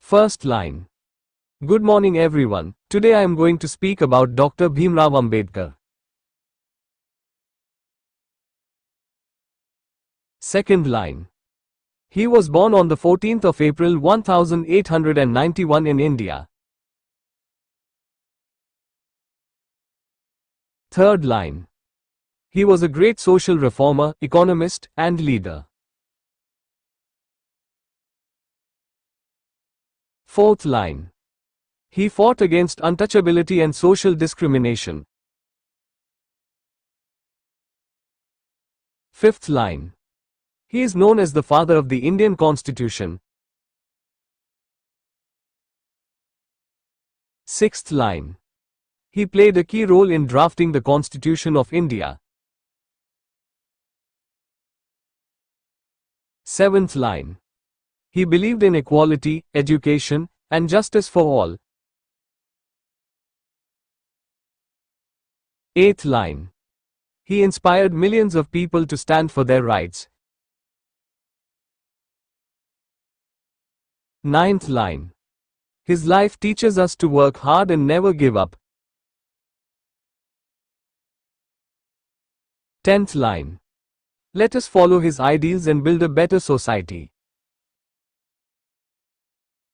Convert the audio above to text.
First line. Good morning everyone. Today I am going to speak about Dr. Bhimrao Ambedkar. Second line. He was born on the 14th of April 1891 in India. Third line. He was a great social reformer, economist, and leader. Fourth line. He fought against untouchability and social discrimination. Fifth line. He is known as the father of the Indian Constitution. Sixth line. He played a key role in drafting the Constitution of India. Seventh line. He believed in equality, education, and justice for all. Eighth line. He inspired millions of people to stand for their rights. Ninth line. His life teaches us to work hard and never give up. 10th line. Let us follow his ideals and build a better society.